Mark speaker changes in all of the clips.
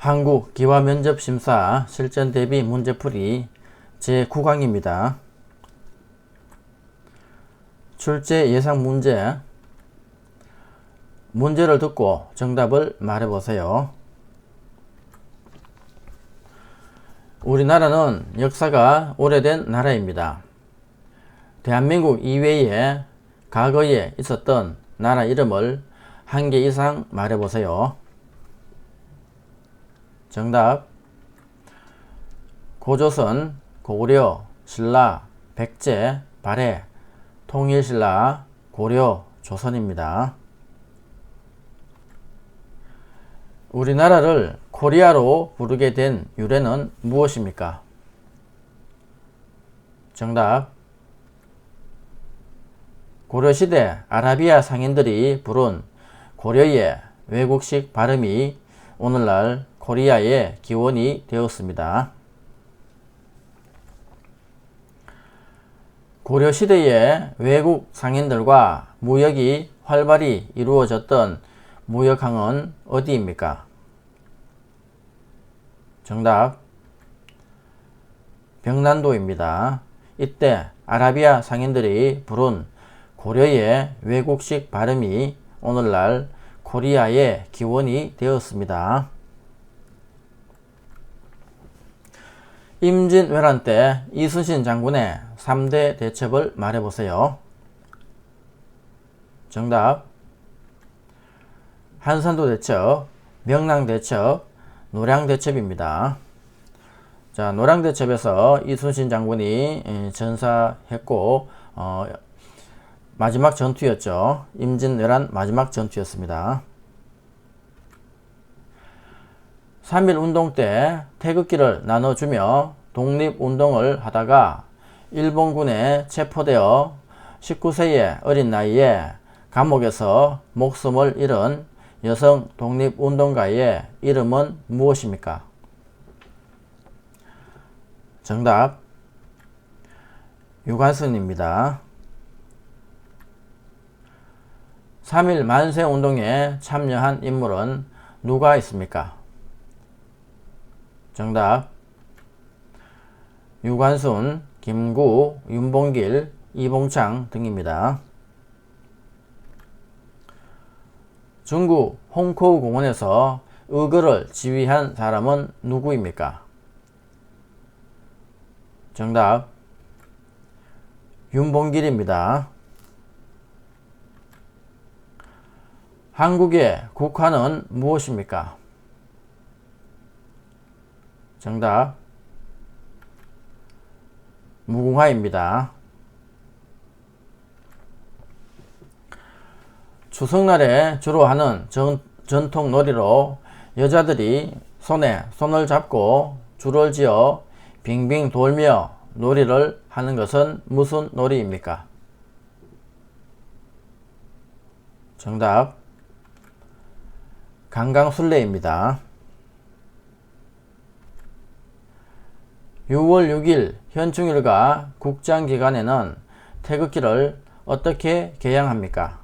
Speaker 1: 한국 기화면접심사 실전 대비 문제풀이 제9강입니다. 출제 예상 문제. 문제를 듣고 정답을 말해보세요. 우리나라는 역사가 오래된 나라입니다. 대한민국 이외에 과거에 있었던 나라 이름을 한 개 이상 말해보세요. 정답. 고조선, 고구려, 신라, 백제, 발해, 통일신라, 고려, 조선입니다. 우리나라를 코리아로 부르게 된 유래는 무엇입니까? 정답. 고려시대 아라비아 상인들이 부른 고려의 외국식 발음이 오늘날 코리아의 기원이 되었습니다. 고려시대의 외국 상인들과 무역이 활발히 이루어졌던 무역항은 어디입니까? 정답. 병난도입니다. 이때 아라비아 상인들이 부른 고려의 외국식 발음이 오늘날 코리아의 기원이 되었습니다. 임진왜란 때 이순신 장군의 3대 대첩을 말해보세요. 정답. 한산도 대첩, 명랑 대첩, 노량 대첩입니다. 자, 노량 대첩에서 이순신 장군이 전사했고 마지막 전투였죠. 임진왜란 마지막 전투였습니다. 3.1운동 때 태극기를 나눠주며 독립운동을 하다가 일본군에 체포되어 19세의 어린 나이에 감옥에서 목숨을 잃은 여성 독립운동가의 이름은 무엇입니까? 정답. 유관순입니다. 3.1 만세운동에 참여한 인물은 누가 있습니까? 정답. 유관순, 김구, 윤봉길, 이봉창 등입니다. 중국 홍커우 공원에서 의거를 지휘한 사람은 누구입니까? 정답. 윤봉길입니다. 한국의 국화는 무엇입니까? 정답. 무궁화입니다. 추석날에 주로 하는 전통 놀이로 여자들이 손에 손을 잡고 줄을 지어 빙빙 돌며 놀이를 하는 것은 무슨 놀이입니까? 정답. 강강술래입니다. 6월 6일 현충일과 국장기간에는 태극기를 어떻게 개양합니까?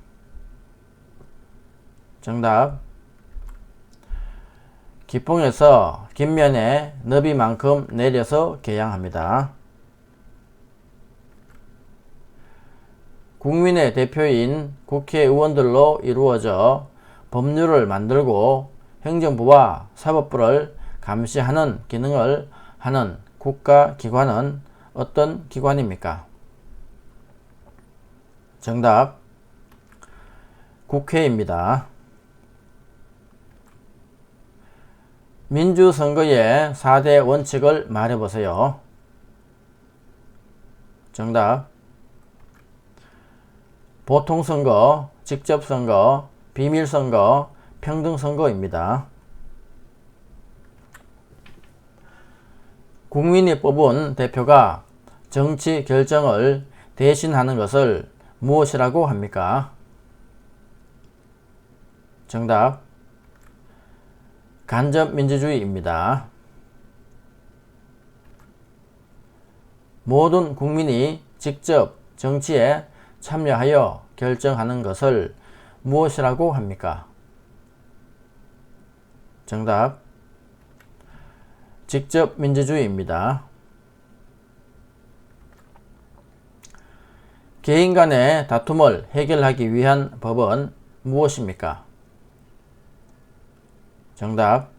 Speaker 1: 정답. 기풍에서 깃면에 너비만큼 내려서 개양합니다. 국민의 대표인 국회의원들로 이루어져 법률을 만들고 행정부와 사법부를 감시하는 기능을 하는 국가기관은 어떤 기관입니까? 정답. 국회입니다. 민주선거의 4대 원칙을 말해보세요. 정답. 보통선거, 직접선거, 비밀선거, 평등선거입니다. 국민이 뽑은 대표가 정치 결정을 대신하는 것을 무엇이라고 합니까? 정답. 간접민주주의입니다. 모든 국민이 직접 정치에 참여하여 결정하는 것을 무엇이라고 합니까? 정답. 직접 민주주의입니다. 개인 간의 다툼을 해결하기 위한 법은 무엇입니까? 정답,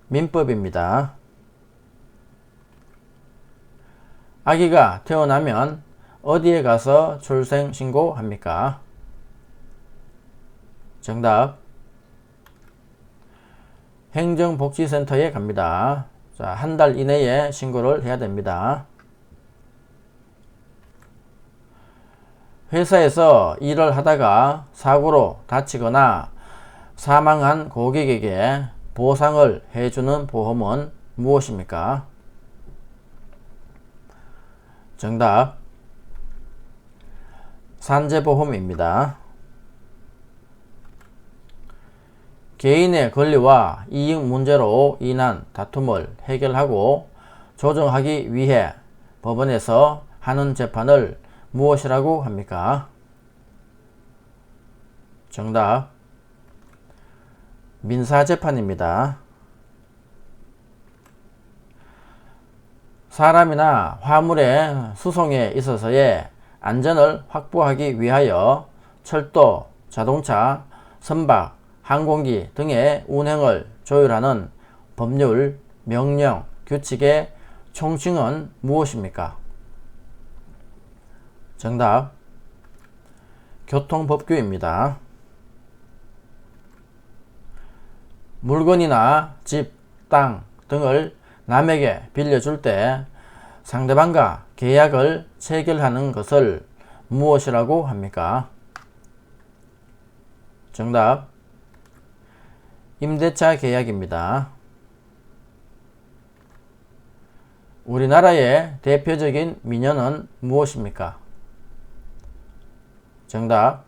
Speaker 1: 민법입니다. 아기가 태어나면 어디에 가서 출생신고합니까? 정답, 행정복지센터에 갑니다. 자, 한 달 이내에 신고를 해야 됩니다. 회사에서 일을 하다가 사고로 다치거나 사망한 고객에게 보상을 해주는 보험은 무엇입니까? 정답, 산재보험입니다. 개인의 권리와 이익 문제로 인한 다툼을 해결하고 조정하기 위해 법원에서 하는 재판을 무엇이라고 합니까? 정답, 민사재판입니다. 사람이나 화물의 수송에 있어서의 안전을 확보하기 위하여 철도, 자동차, 선박, 항공기 등의 운행을 조율하는 법률, 명령, 규칙의 총칭은 무엇입니까? 정답, 교통법규입니다. 물건이나 집, 땅 등을 남에게 빌려줄 때 상대방과 계약을 체결하는 것을 무엇이라고 합니까? 정답, 임대차 계약입니다. 우리나라의 대표적인 민요는 무엇입니까? 정답,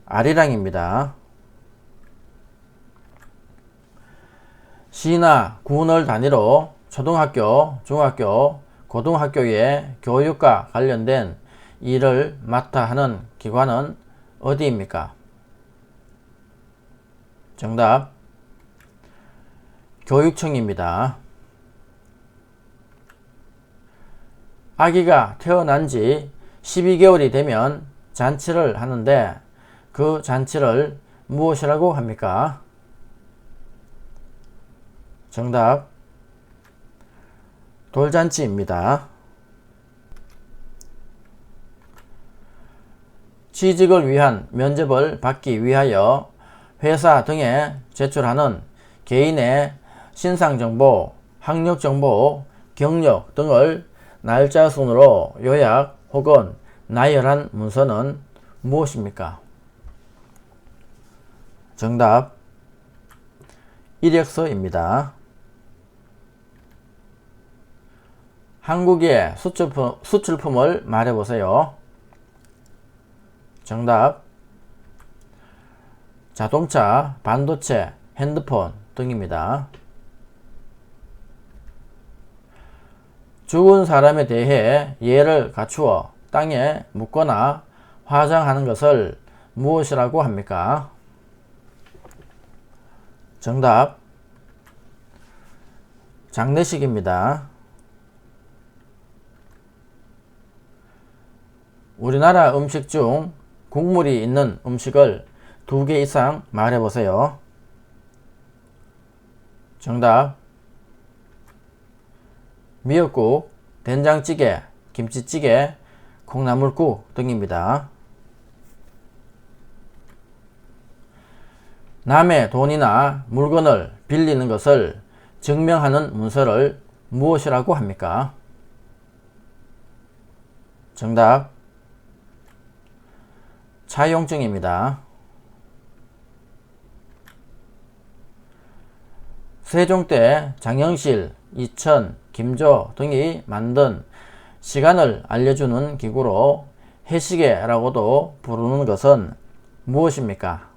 Speaker 1: 아리랑입니다. 시나 군을 단위로 초등학교, 중학교, 고등학교의 교육과 관련된 일을 맡아 하는 기관은 어디입니까? 정답, 교육청입니다. 아기가 태어난 지 12개월이 되면 잔치를 하는데 그 잔치를 무엇이라고 합니까? 정답, 돌잔치입니다. 취직을 위한 면접을 받기 위하여 회사 등에 제출하는 개인의 신상정보, 학력정보, 경력 등을 날짜 순으로 요약 혹은 나열한 문서는 무엇입니까? 정답, 이력서입니다. 한국의 수출품을 말해보세요. 정답, 자동차, 반도체, 핸드폰 등입니다. 죽은 사람에 대해 예를 갖추어 땅에 묻거나 화장하는 것을 무엇이라고 합니까? 정답, 장례식입니다. 우리나라 음식 중 국물이 있는 음식을 2개 이상 말해보세요. 정답, 미역국, 된장찌개, 김치찌개, 콩나물국 등입니다. 남의 돈이나 물건을 빌리는 것을 증명하는 문서를 무엇이라고 합니까? 정답, 차용증입니다. 세종 때 장영실, 이천, 김조 등이 만든 시간을 알려주는 기구로 해시계라고도 부르는 것은 무엇입니까?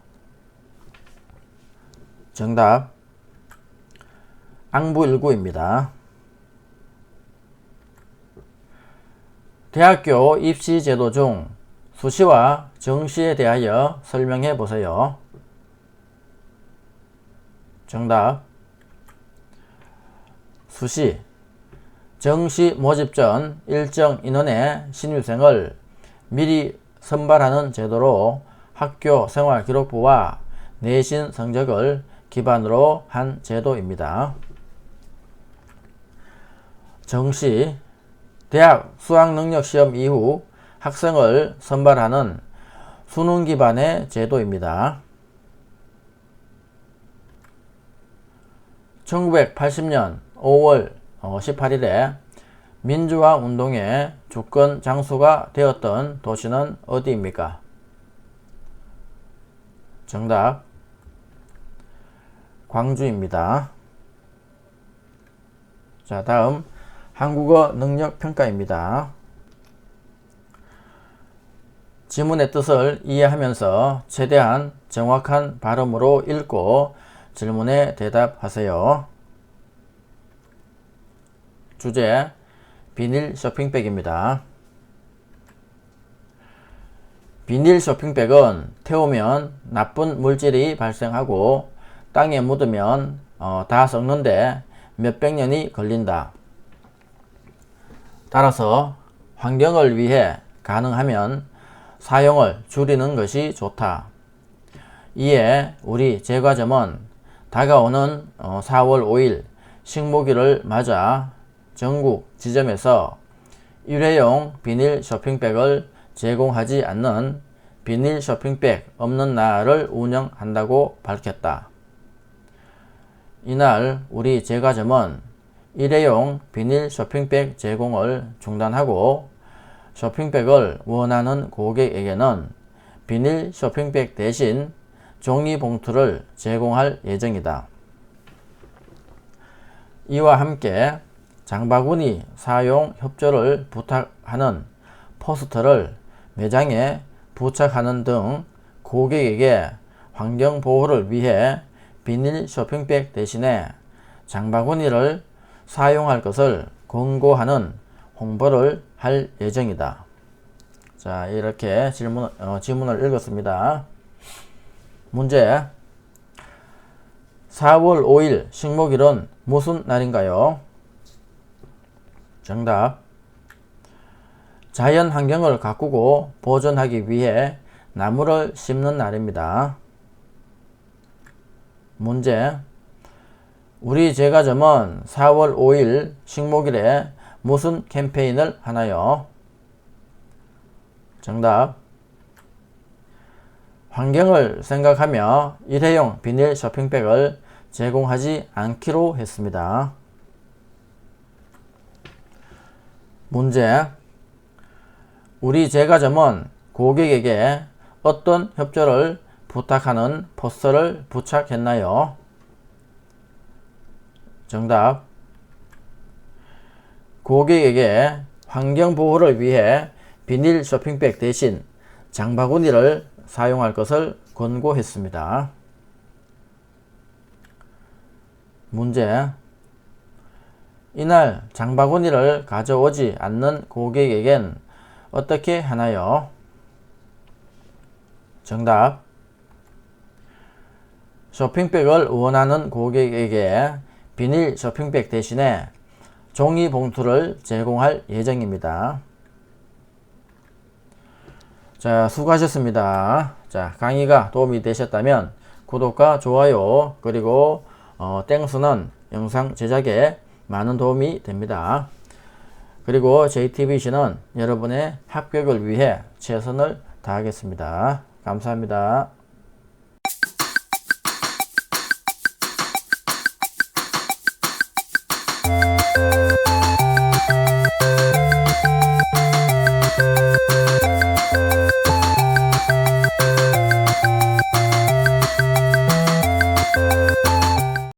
Speaker 1: 정답, 앙부일구입니다. 대학교 입시 제도 중 수시와 정시에 대하여 설명해 보세요. 정답, 수시, 정시 모집 전 일정 인원의 신입생을 미리 선발하는 제도로 학교 생활기록부와 내신 성적을 기반으로 한 제도입니다. 정시, 대학 수학능력시험 이후 학생을 선발하는 수능 기반의 제도입니다. 1980년 5월 18일에 민주화 운동의 주권 장소가 되었던 도시는 어디입니까? 정답, 광주입니다. 자, 다음 한국어 능력 평가입니다. 지문의 뜻을 이해하면서 최대한 정확한 발음으로 읽고 질문에 대답하세요. 주제, 비닐 쇼핑백입니다. 비닐 쇼핑백은 태우면 나쁜 물질이 발생하고 땅에 묻으면 다 썩는데 몇백 년이 걸린다. 따라서 환경을 위해 가능하면 사용을 줄이는 것이 좋다. 이에 우리 제과점은 다가오는 4월 5일 식목일을 맞아 전국 지점에서 일회용 비닐 쇼핑백을 제공하지 않는 비닐 쇼핑백 없는 날을 운영한다고 밝혔다. 이날 우리 제과점은 일회용 비닐 쇼핑백 제공을 중단하고 쇼핑백을 원하는 고객에게는 비닐 쇼핑백 대신 종이봉투를 제공할 예정이다. 이와 함께 장바구니 사용 협조를 부탁하는 포스터를 매장에 부착하는 등 고객에게 환경보호를 위해 비닐 쇼핑백 대신에 장바구니를 사용할 것을 권고하는 홍보를 할 예정이다. 자, 이렇게 지문을 읽었습니다. 문제, 4월 5일 식목일은 무슨 날인가요? 정답, 자연 환경을 가꾸고 보존하기 위해 나무를 심는 날입니다. 문제, 우리 제과점은 4월 5일 식목일에 무슨 캠페인을 하나요? 정답, 환경을 생각하며 일회용 비닐 쇼핑백을 제공하지 않기로 했습니다. 문제, 우리 제과점은 고객에게 어떤 협조를 부탁하는 포스터를 부착했나요? 정답, 고객에게 환경보호를 위해 비닐 쇼핑백 대신 장바구니를 사용할 것을 권고했습니다. 문제, 이날 장바구니를 가져오지 않는 고객에겐 어떻게 하나요? 정답, 쇼핑백을 원하는 고객에게 비닐 쇼핑백 대신에 종이 봉투를 제공할 예정입니다. 자, 수고하셨습니다. 자, 강의가 도움이 되셨다면 구독과 좋아요 그리고 땡수는 영상 제작에 많은 도움이 됩니다. 그리고 JTBC는 여러분의 합격을 위해 최선을 다하겠습니다. 감사합니다.